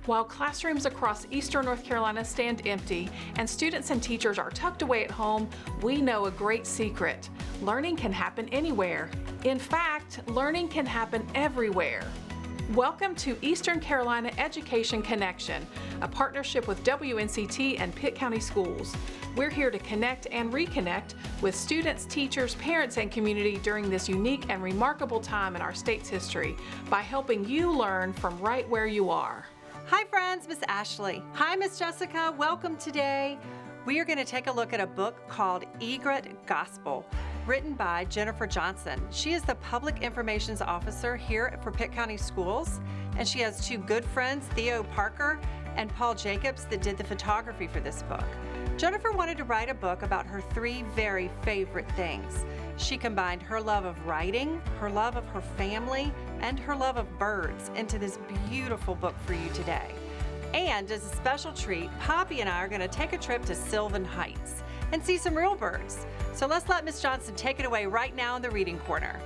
While classrooms across Eastern North Carolina stand empty and students and teachers are tucked away at home, we know a great secret. Learning can happen anywhere. In fact, learning can happen everywhere. Welcome to Eastern Carolina Education Connection, a partnership with WNCT and Pitt County Schools. We're here to connect and reconnect with students, teachers, parents, and community during this unique and remarkable time in our state's history by helping you learn from right where you are. Hi friends, Miss Ashley. Hi Miss Jessica, welcome today. We are going to take a look at a book called Egret Gospel, written by Jennifer Johnson. She is the Public Information Officer here for Pitt County Schools, and she has two good friends, Theo Parker and Paul Jacobs, that did the photography for this book. Jennifer wanted to write a book about her three very favorite things. She combined her love of writing, her love of her family, and her love of birds into this beautiful book for you today. And as a special treat, Poppy and I are going to take a trip to Sylvan Heights and see some real birds. So let's let Miss Johnson take it away right now in the Reading Corner.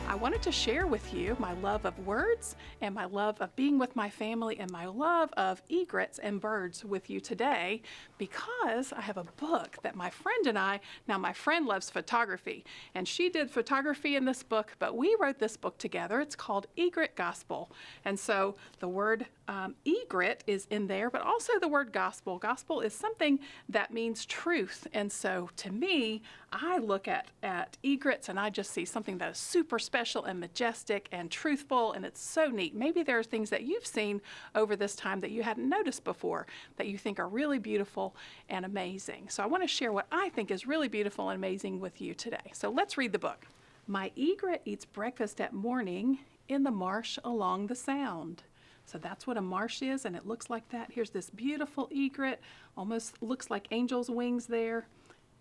I wanted to share with you my love of words and my love of being with my family and my love of egrets and birds with you today because I have a book that my friend and I, now my friend loves photography and she did photography in this book, but we wrote this book together. It's called Egret Gospel. And so the word egret is in there, but also the word gospel. Gospel is something that means truth. And so to me, I look at egrets and I just see something that is super special and majestic and truthful, and it's so neat. Maybe there are things that you've seen over this time that you hadn't noticed before that you think are really beautiful and amazing. So I want to share what I think is really beautiful and amazing with you today. So let's read the book. My egret eats breakfast at morning in the marsh along the sound. So that's what a marsh is, and it looks like that. Here's this beautiful egret, almost looks like angel's wings there,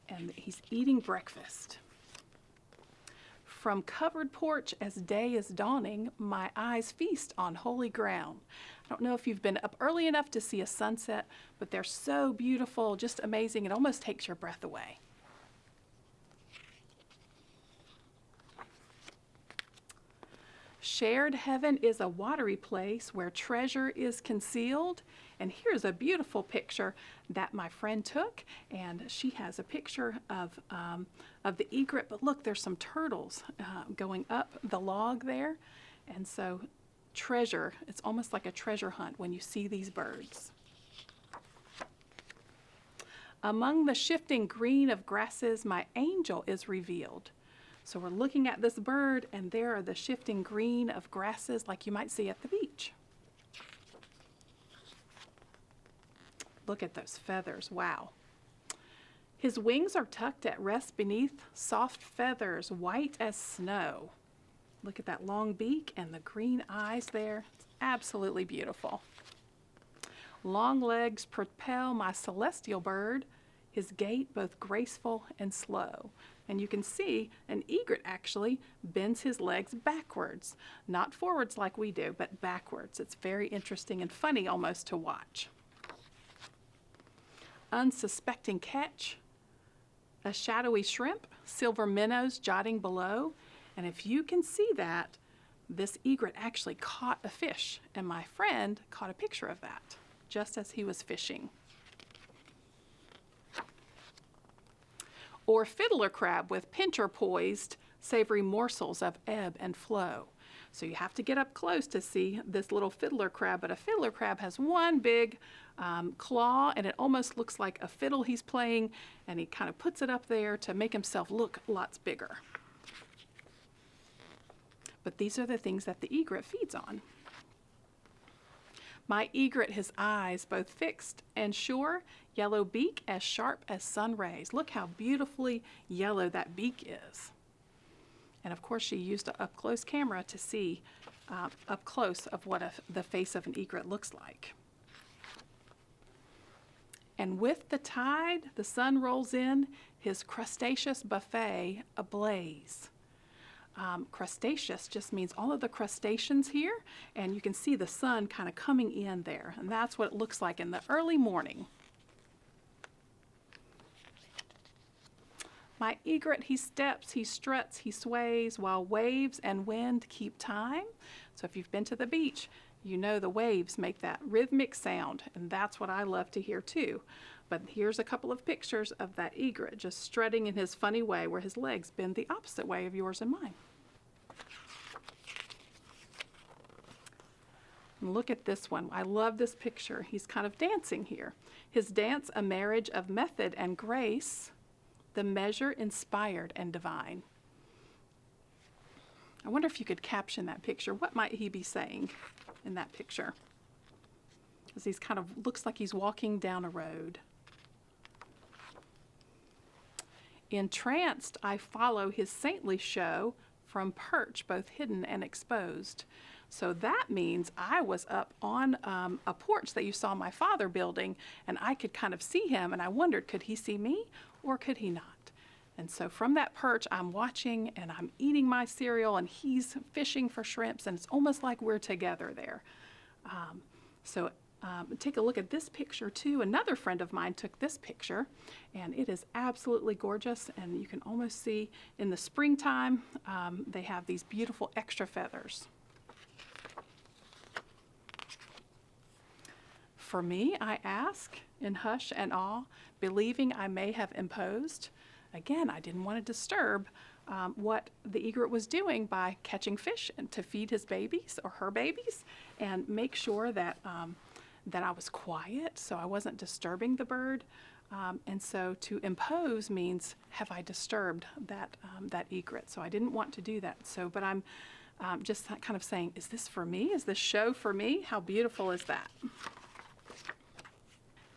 and he's eating breakfast. From covered porch as day is dawning, my eyes feast on holy ground. I don't know if you've been up early enough to see a sunset, but they're so beautiful, just amazing. It almost takes your breath away. Shared heaven is a watery place where treasure is concealed. And here's a beautiful picture that my friend took, and she has a picture of the egret. But look, there's some turtles going up the log there, and so treasure. It's almost like a treasure hunt when you see these birds. Among the shifting green of grasses, my angel is revealed. So we're looking at this bird, and there are the shifting green of grasses like you might see at the beach. Look at those feathers, wow. His wings are tucked at rest beneath soft feathers, white as snow. Look at that long beak and the green eyes there. It's absolutely beautiful. Long legs propel my celestial bird, his gait both graceful and slow. And you can see an egret actually bends his legs backwards, not forwards like we do, but backwards. It's very interesting and funny almost to watch. Unsuspecting catch, a shadowy shrimp, silver minnows jotting below. And if you can see that, this egret actually caught a fish, and my friend caught a picture of that just as he was fishing. Or fiddler crab with pincher poised, savory morsels of ebb and flow. So you have to get up close to see this little fiddler crab, but a fiddler crab has one big claw, and it almost looks like a fiddle he's playing, and he kind of puts it up there to make himself look lots bigger. But these are the things that the egret feeds on. My egret, his eyes both fixed and sure, yellow beak as sharp as sun rays. Look how beautifully yellow that beak is. And of course she used an up-close camera to see up close of what the face of an egret looks like. And with the tide, the sun rolls in, his crustaceous buffet ablaze. Crustaceous just means all of the crustaceans here, and you can see the sun kind of coming in there, and that's what it looks like in the early morning. My egret, he steps, he struts, he sways, while waves and wind keep time. So if you've been to the beach, you know the waves make that rhythmic sound, and that's what I love to hear too. But here's a couple of pictures of that egret just strutting in his funny way where his legs bend the opposite way of yours and mine. And look at this one. I love this picture. He's kind of dancing here. His dance, a marriage of method and grace, the measure inspired and divine. I wonder if you could caption that picture. What might he be saying in that picture? Because he's kind of looks like he's walking down a road. Entranced, I follow his saintly show from perch, both hidden and exposed. So that means I was up on a porch that you saw my father building, and I could kind of see him, and I wondered, could he see me or could he not? And so from that perch, I'm watching and I'm eating my cereal, and he's fishing for shrimps, and it's almost like we're together there. Take a look at this picture too. Another friend of mine took this picture, and it is absolutely gorgeous, and you can almost see in the springtime they have these beautiful extra feathers. For me, I ask in hush and awe, believing I may have imposed. Again, I didn't want to disturb what the egret was doing by catching fish and to feed his babies or her babies, and make sure that that I was quiet so I wasn't disturbing the bird. And so to impose means, have I disturbed that egret? So I didn't want to do that. So, but I'm just kind of saying, is this for me? Is this show for me? How beautiful is that?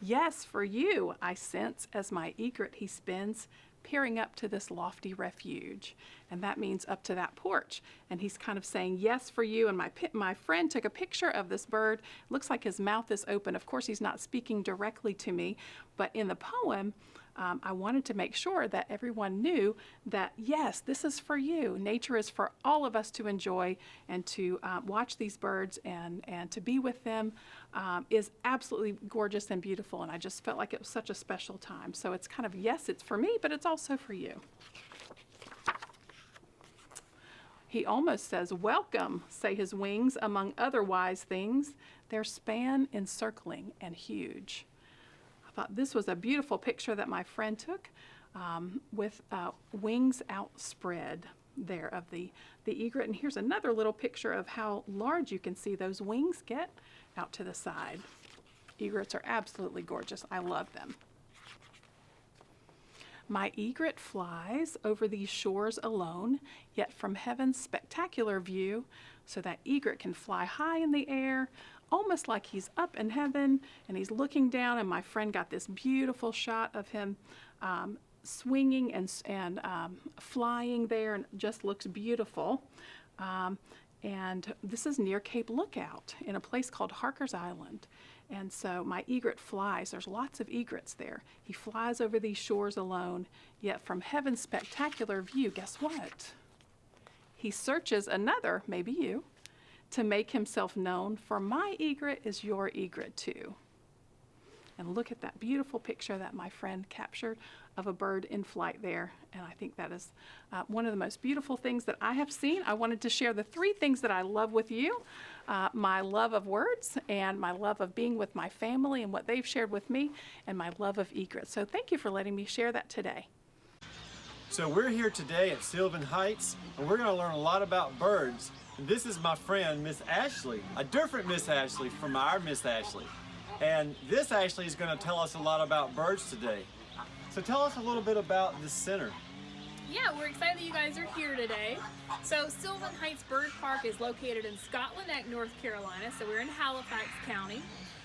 Yes, for you, I sense as my egret he spins, peering up to this lofty refuge. And that means up to that porch. And he's kind of saying, yes, for you. And my friend took a picture of this bird. It looks like his mouth is open. Of course, he's not speaking directly to me. But in the poem, I wanted to make sure that everyone knew that, yes, this is for you. Nature is for all of us to enjoy, and to watch these birds and to be with them is absolutely gorgeous and beautiful. And I just felt like it was such a special time. So it's kind of, yes, it's for me, but it's also for you. He almost says, welcome, say his wings, among other wise things, their span encircling and huge. I thought this was a beautiful picture that my friend took with wings outspread there of the egret. And here's another little picture of how large you can see those wings get out to the side. Egrets are absolutely gorgeous. I love them. My egret flies over these shores alone, yet from heaven's spectacular view, so that egret can fly high in the air, almost like he's up in heaven, and he's looking down, and my friend got this beautiful shot of him swinging and flying there, and it just looks beautiful. And this is near Cape Lookout in a place called Harker's Island. And so my egret flies. There's lots of egrets there. He flies over these shores alone, yet from heaven's spectacular view, guess what? He searches another, maybe you, to make himself known, for my egret is your egret too. And look at that beautiful picture that my friend captured of a bird in flight there. And I think that is one of the most beautiful things that I have seen. I wanted to share the 3 things that I love with you. My love of words, and my love of being with my family and what they've shared with me, and my love of egrets. So thank you for letting me share that today. So we're here today at Sylvan Heights, and we're going to learn a lot about birds. And this is my friend, Miss Ashley, a different Miss Ashley from our Miss Ashley. And this Ashley is going to tell us a lot about birds today. So tell us a little bit about this center. Yeah, we're excited that you guys are here today. So Sylvan Heights Bird Park is located in Scotland Neck, North Carolina. So we're in Halifax County.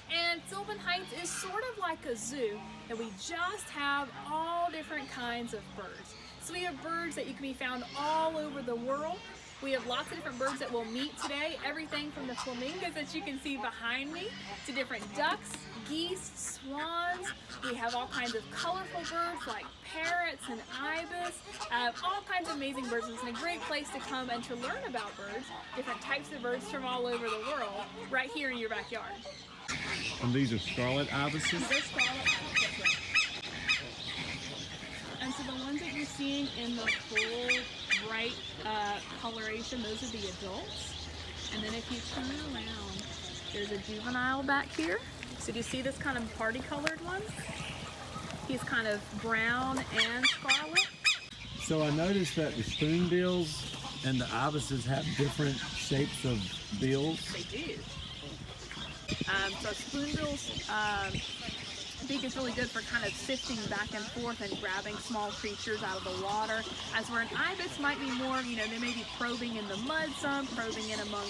And Sylvan Heights is sort of like a zoo, and we just have all different kinds of birds. So we have birds that you can be found all over the world. We have lots of different birds that we'll meet today, everything from the flamingos that you can see behind me to different ducks, geese, swans. We have all kinds of colorful birds like parrots and ibis, all kinds of amazing birds. It's a great place to come and to learn about birds, different types of birds from all over the world, right here in your backyard. And these are scarlet ibises? They're scarlet ibises. And so the ones that you seeing in the full bright coloration, those are the adults. And then if you turn around, there's a juvenile back here. So do you see this kind of party colored one? He's kind of brown and scarlet. So I noticed that the spoonbills and the ibises have different shapes of bills. They do. So spoonbills beak is really good for kind of sifting back and forth and grabbing small creatures out of the water. As where an ibis might be more, you know, they may be probing in the mud some, probing in among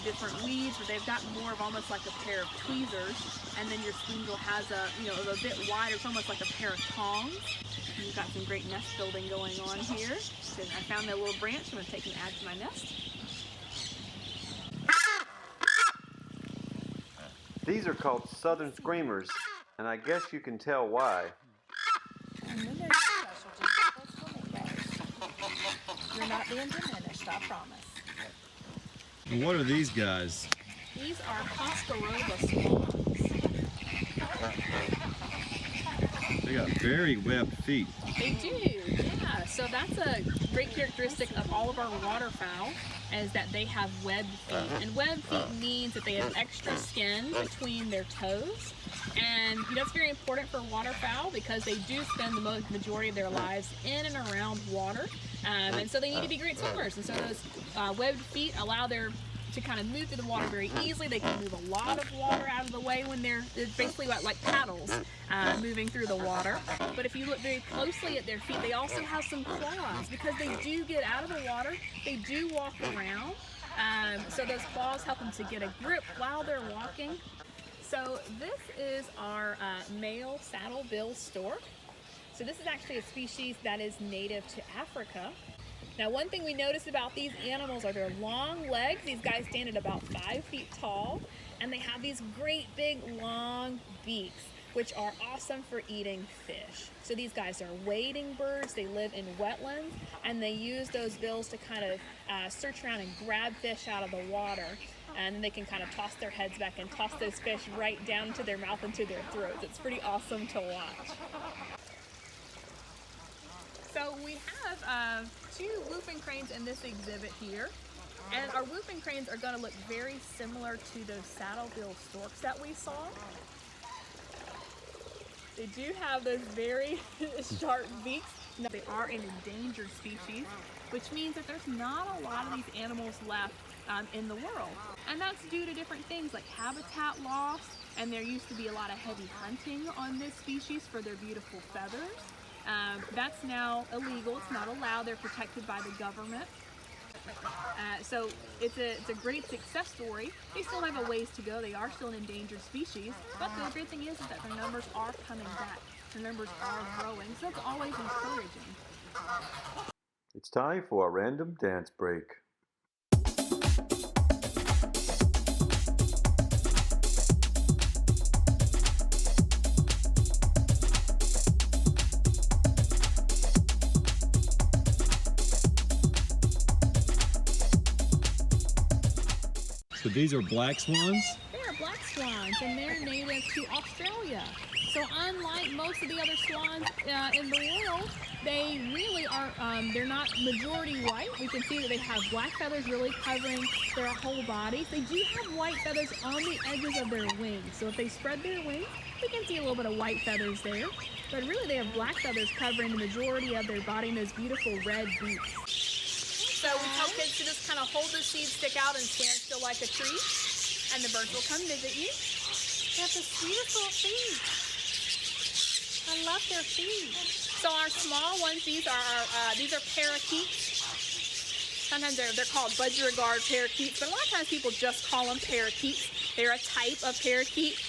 different weeds, but they've got more of almost like a pair of tweezers. And then your spoonbill has a, you know, a bit wider, it's almost like a pair of tongs. And you've got some great nest building going on here. So I found that little branch, I'm going to take and add to my nest. These are called southern screamers, and I guess you can tell why. You're not being diminished, I promise. And what are these guys? These are Coscaroba swans. They got very webbed feet. They do, yeah. So that's a great characteristic of all of our waterfowl, is that they have webbed feet. And webbed feet means that they have extra skin between their toes. And that's very important for waterfowl because they do spend the majority of their lives in and around water. And so they need to be great swimmers. And so those webbed feet allow their to kind of move through the water very easily. They can move a lot of water out of the way when it's basically like paddles moving through the water. But if you look very closely at their feet, they also have some claws because they do get out of the water. They do walk around. So those claws help them to get a grip while they're walking. So this is our male saddle-bill stork. So this is actually a species that is native to Africa. Now, one thing we notice about these animals are their long legs. These guys stand at about 5 feet tall, and they have these great big long beaks, which are awesome for eating fish. So these guys are wading birds. They live in wetlands, and they use those bills to kind of search around and grab fish out of the water. And then they can kind of toss their heads back and toss those fish right down into their mouth and to their throats. It's pretty awesome to watch. So we have 2 whooping cranes in this exhibit here. And our whooping cranes are going to look very similar to those saddle-bill storks that we saw. They do have those very sharp beaks. Now, they are an endangered species, which means that there's not a lot of these animals left in the world. And that's due to different things like habitat loss, and there used to be a lot of heavy hunting on this species for their beautiful feathers. That's now illegal. It's not allowed. They're protected by the government. So it's a great success story. They still have a ways to go. They are still an endangered species. But the great thing is that their numbers are coming back. Their numbers are growing. So it's always encouraging. It's time for a random dance break. So these are black swans? They are black swans, and they're native to Australia. So unlike most of the other swans in the world, they really are, they're not majority white. We can see that they have black feathers really covering their whole body. They do have white feathers on the edges of their wings. So if they spread their wings, we can see a little bit of white feathers there. But really they have black feathers covering the majority of their body and those beautiful red beaks. So we tell kids to just kind of hold the seed stick out and stand still like a tree, and the birds will come visit you. They have the sweetest little feet. I love their feet. So our small ones, these are parakeets. Sometimes they're called budgerigard parakeets, but a lot of times people just call them parakeets. They're a type of parakeet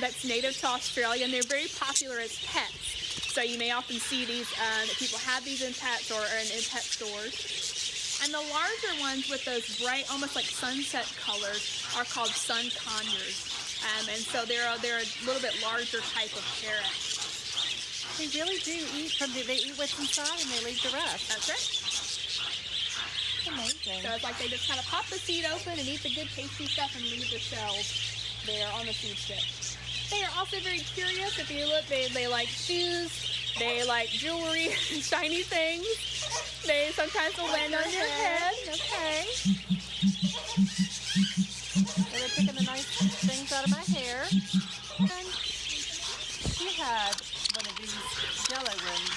that's native to Australia, and they're very popular as pets. So you may often see these, that people have these in pets or in pet stores. And the larger ones with those bright, almost like sunset colors, are called sun conures. And so they're a little bit larger type of parrot. They really do eat they eat what's inside and they leave the rest. That's right. Amazing. So it's like they just kind of pop the seed open and eat the good tasty stuff and leave the shells there on the seed stick. They are also very curious. If you look, they like shoes They like jewelry and shiny things. They sometimes will land on your head. Okay. They're picking the nice things out of my hair. And she had one of these yellow ones.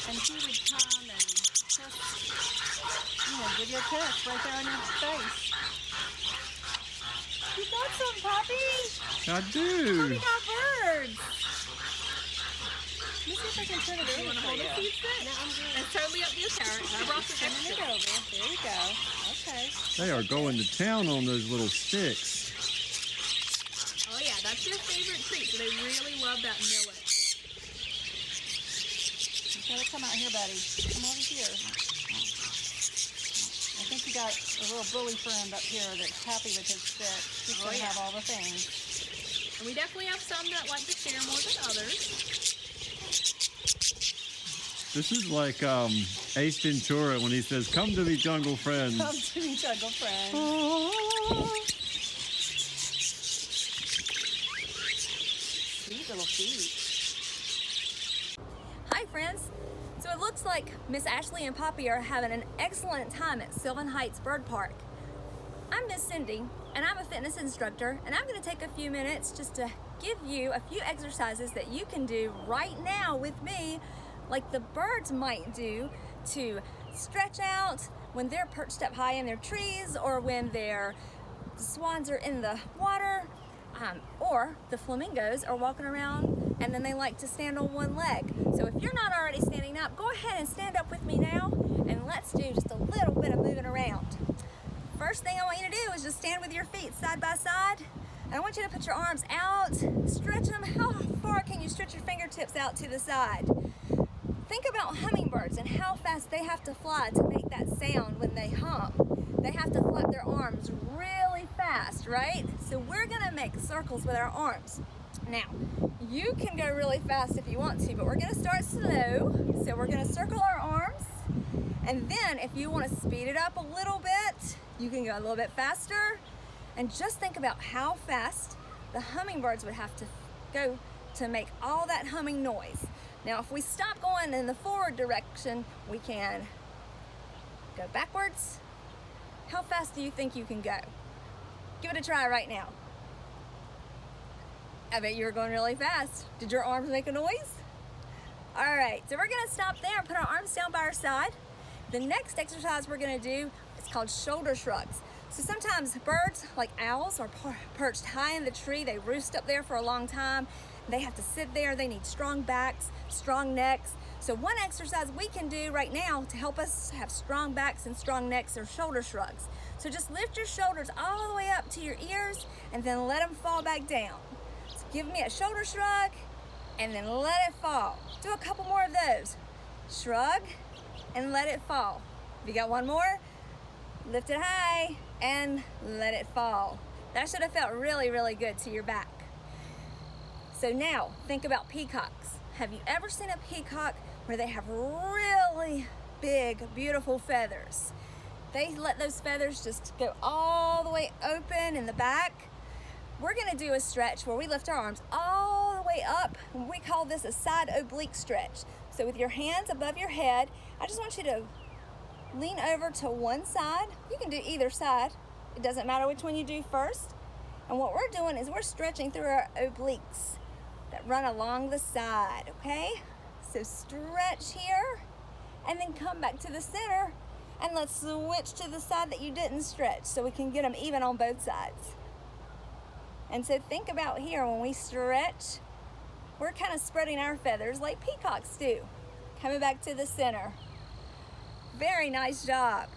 And he would come and just, give you a kiss right there on your face. You got some, Poppy? I do. Poppy got birds. Let me see if I can turn it You over want to for hold you. a piece of it? No, I'm good. It's totally up to you, Karen. I brought some Turning it extra. over. There you go. Okay. They are going to town on those little sticks. Oh yeah, that's their favorite treat. So they really love that millet. You gotta come out here, buddy. Come over here. I think you got a little bully friend up here that's happy with his stick. He's Oh, gonna yeah. have all the things. And we definitely have some that like to share more than others. This is like Ace Ventura when he says, "Come to me, jungle friends." Come to me, jungle friend. Sweet little feet. Hi friends! So it looks like Miss Ashley and Poppy are having an excellent time at Sylvan Heights Bird Park. I'm Miss Cindy and I'm a fitness instructor, and I'm going to take a few minutes just to give you a few exercises that you can do right now with me, like the birds might do, to stretch out when they're perched up high in their trees, or when their swans are in the water, or the flamingos are walking around and then they like to stand on one leg. So if you're not already standing up, go ahead and stand up with me now, and let's do just a little bit of moving around. First thing I want you to do is just stand with your feet side by side. And I want you to put your arms out, stretch them. How far can you stretch your fingertips out to the side? Think about hummingbirds and how fast they have to fly to make that sound when they hum. They have to flap their arms really fast, right? So we're gonna make circles with our arms. Now, you can go really fast if you want to, but we're gonna start slow. So we're gonna circle our arms, and then if you wanna speed it up a little bit, you can go a little bit faster. And just think about how fast the hummingbirds would have to go to make all that humming noise. Now, if we stop going in the forward direction, we can go backwards. How fast do you think you can go? Give it a try right now. I bet you were going really fast. Did your arms make a noise? All right, so we're gonna stop there and put our arms down by our side. The next exercise we're gonna do is called shoulder shrugs. So sometimes birds, like owls, are perched high in the tree. They roost up there for a long time. They have to sit there. They need strong backs, strong necks. So one exercise we can do right now to help us have strong backs and strong necks are shoulder shrugs. So just lift your shoulders all the way up to your ears and then let them fall back down. So give me a shoulder shrug and then let it fall. Do a couple more of those. Shrug and let it fall. If you got one more, lift it high and let it fall. That should have felt really, really good to your back. So now, think about peacocks. Have you ever seen a peacock where they have really big, beautiful feathers? They let those feathers just go all the way open in the back. We're gonna do a stretch where we lift our arms all the way up. We call this a side oblique stretch. So with your hands above your head, I just want you to lean over to one side. You can do either side. It doesn't matter which one you do first. And what we're doing is we're stretching through our obliques that run along the side, okay? So stretch here and then come back to the center, and let's switch to the side that you didn't stretch so we can get them even on both sides. And so think about here, when we stretch, we're kind of spreading our feathers like peacocks do. Coming back to the center. Very nice job.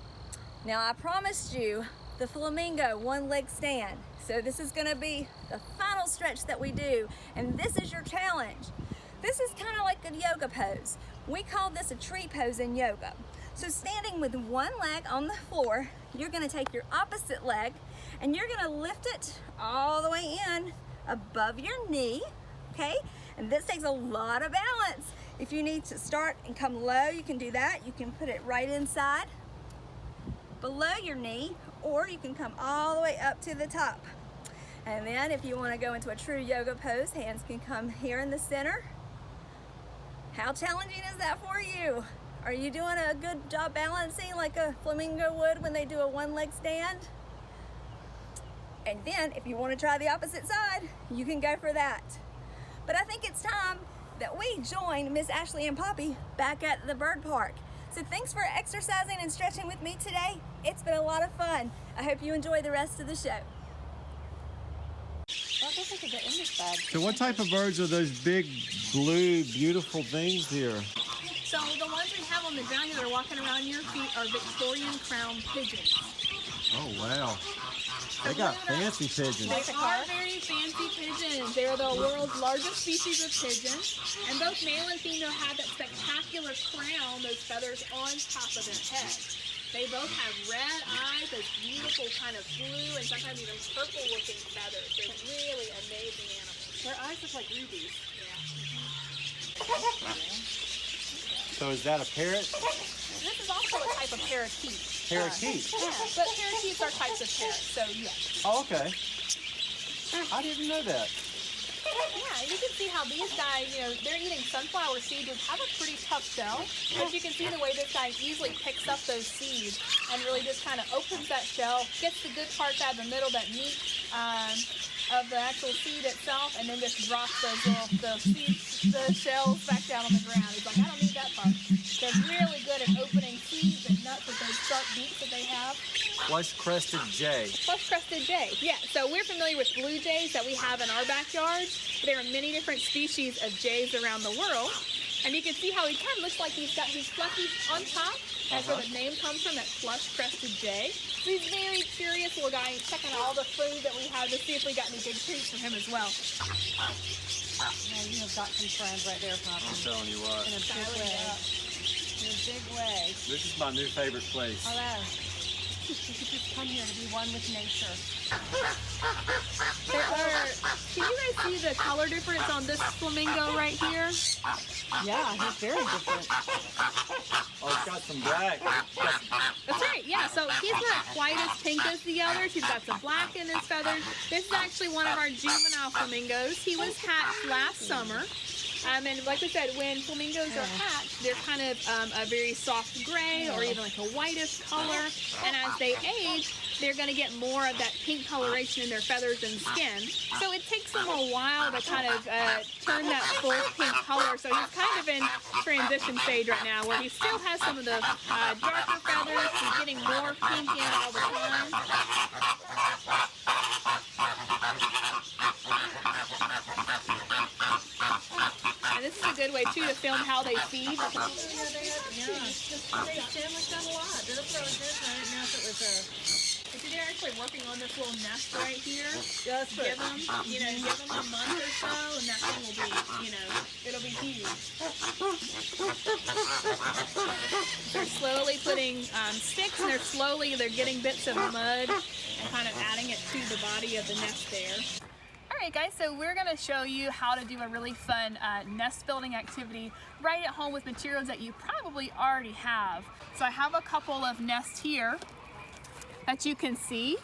Now I promised you the flamingo one leg stand. So this is gonna be the final stretch that we do, and this is your challenge. This is kind of like a yoga pose. We call this a tree pose in yoga. So standing with one leg on the floor, you're gonna take your opposite leg and you're gonna lift it all the way in above your knee, okay? And this takes a lot of balance. If you need to start and come low, you can do that. You can put it right inside below your knee, or you can come all the way up to the top. And then if you want to go into a true yoga pose, hands can come here in the center, How challenging is that for you? Are you doing a good job balancing like a flamingo would when they do a one-leg stand? And then if you want to try the opposite side, you can go for that. But I think it's time that we join Miss Ashley and Poppy back at the bird park. So thanks for exercising and stretching with me today. It's been a lot of fun. I hope you enjoy the rest of the show. Well, I guess I could get in this bag. So what type of birds are those big, blue, beautiful things here? So the ones we have on the ground that are walking around your feet are Victorian crown pigeons. Oh, wow. They got fancy pigeons. They are very fancy pigeons. They are the world's largest species of pigeon. And both male and female have that spectacular crown, those feathers on top of their head. They both have red eyes, those beautiful kind of blue and sometimes even purple looking feathers. They're really amazing animals. Their eyes look like rubies. So is that a parrot? This is also a type of parakeet. Parakeet? Yeah, but parakeets are types of parrots, so yes. Oh, okay. I didn't know that. Yeah, you can see how these guys, they're eating sunflower seeds, which have a pretty tough shell. But you can see the way this guy easily picks up those seeds and really just kind of opens that shell, gets the good parts out of the middle, that meat of the actual seed itself, and then just drops the shells back down on the ground. He's like, I don't need that part. They're really good at opening seeds and nuts with those sharp beaks that they have. Flush-crested jay. Flush-crested jay, yeah. So we're familiar with blue jays that we have in our backyard. There are many different species of jays around the world. And you can see how he kind of looks like he's fluffy on top. That's where the name comes from, that flush-crested jay. So he's a very curious little guy. He's checking all the food that we have to see if we got any big treats for him as well. Yeah, you have got some friends right there, Poppy. I'm telling you what. In a big way. In a big way. This is my new favorite place. Hello. You could just come here to be one with nature. Can you guys see the color difference on this flamingo right here? Yeah, he's very different. Oh, it's got some black. That's right, yeah. So he's not quite as pink as the others. He's got some black in his feathers. This is actually one of our juvenile flamingos. He was hatched last summer. And like we said, when flamingos are hatched, they're kind of a very soft gray or even like a whitish color. And as they age, they're going to get more of that pink coloration in their feathers and skin. So it takes them a while to kind of turn that full pink color. So he's kind of in transition stage right now, where he still has some of the darker feathers. He's getting more pink in all the time. And this is a good way too to film how they feed. They stand like that a lot. They're really good. I didn't know if it was So they're actually working on this little nest right here. That's Give them, give them a month or so, and that thing will be, it'll be huge. They're slowly putting sticks, and they're getting bits of mud and kind of adding it to the body of the nest there. Alright guys, so we're going to show you how to do a really fun nest building activity right at home with materials that you probably already have. So I have a couple of nests here that you can see.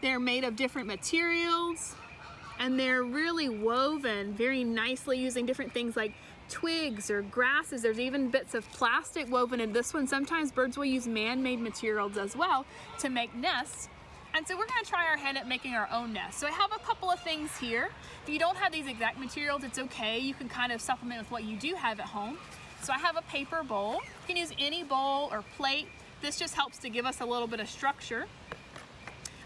They're made of different materials and they're really woven very nicely using different things like twigs or grasses. There's even bits of plastic woven in this one. Sometimes birds will use man-made materials as well to make nests. And so we're going to try our hand at making our own nest. So I have a couple of things here. If you don't have these exact materials, it's okay. You can kind of supplement with what you do have at home. So I have a paper bowl. You can use any bowl or plate. This just helps to give us a little bit of structure.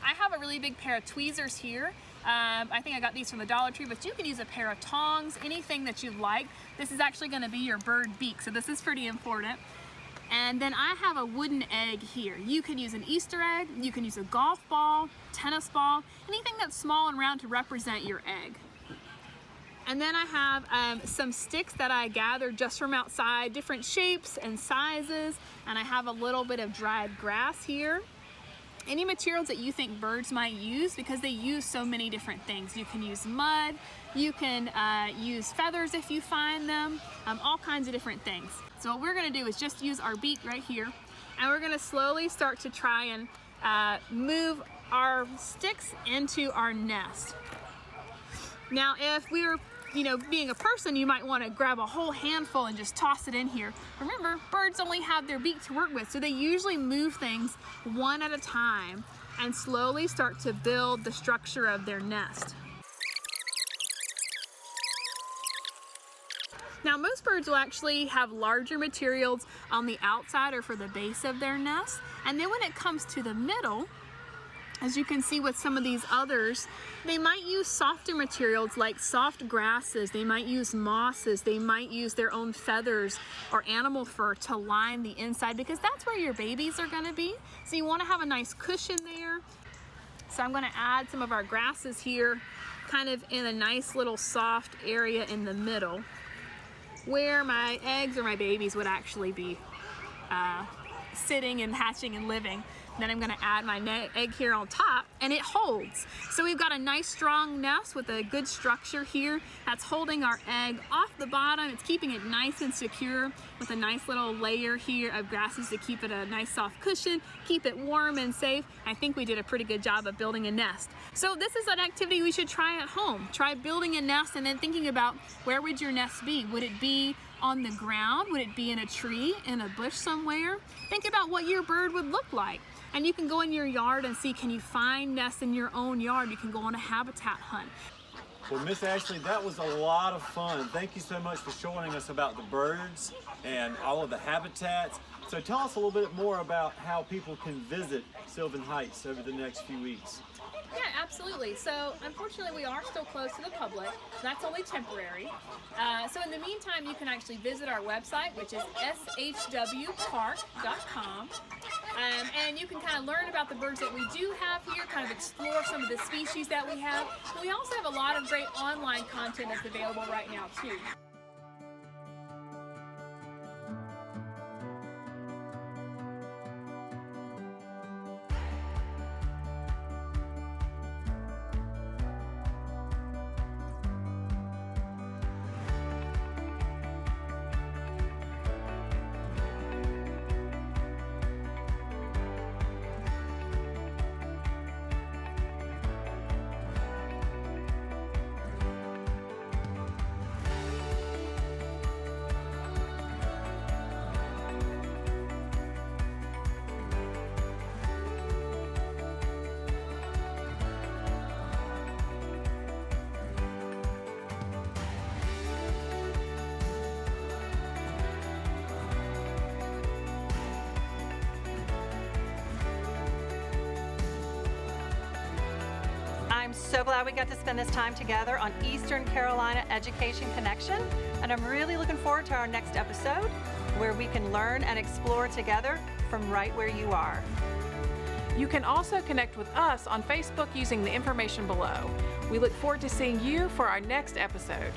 I have a really big pair of tweezers here. I think I got these from the Dollar Tree, but you can use a pair of tongs, anything that you like. This is actually going to be your bird beak, so this is pretty important. And then I have a wooden egg here. You can use an Easter egg, you can use a golf ball, tennis ball, anything that's small and round to represent your egg. And then I have some sticks that I gathered just from outside, different shapes and sizes, and I have a little bit of dried grass here. Any materials that you think birds might use, because they use so many different things. You can use mud, you can use feathers if you find them, all kinds of different things. So what we're gonna do is just use our beak right here, and we're gonna slowly start to try and move our sticks into our nest. Now, if we were being a person, you might want to grab a whole handful and just toss it in here. Remember, birds only have their beak to work with, so they usually move things one at a time and slowly start to build the structure of their nest. Now, most birds will actually have larger materials on the outside or for the base of their nest. And then when it comes to the middle, as you can see with some of these others, they might use softer materials like soft grasses, they might use mosses, they might use their own feathers or animal fur to line the inside, because that's where your babies are gonna be. So you wanna have a nice cushion there. So I'm gonna add some of our grasses here, kind of in a nice little soft area in the middle, where my eggs or my babies would actually be sitting and hatching and living. Then I'm gonna add my egg here on top, and it holds. So we've got a nice strong nest with a good structure here that's holding our egg off the bottom. It's keeping it nice and secure with a nice little layer here of grasses to keep it a nice soft cushion, keep it warm and safe. I think we did a pretty good job of building a nest. So this is an activity we should try at home. Try building a nest and then thinking about, where would your nest be? Would it be on the ground? Would it be in a tree, in a bush somewhere? Think about what your bird would look like. And you can go in your yard and see, can you find nests in your own yard? You can go on a habitat hunt. Well, Miss Ashley, that was a lot of fun. Thank you so much for showing us about the birds and all of the habitats. So tell us a little bit more about how people can visit Sylvan Heights over the next few weeks. Yeah, absolutely. So unfortunately, we are still closed to the public. That's only temporary. So in the meantime, you can actually visit our website, which is shwpark.com. And you can kind of learn about the birds that we do have here, kind of explore some of the species that we have. But we also have a lot of great online content that's available right now, too. I'm so glad we got to spend this time together on Eastern Carolina Education Connection, and I'm really looking forward to our next episode where we can learn and explore together from right where you are. You can also connect with us on Facebook using the information below. We look forward to seeing you for our next episode.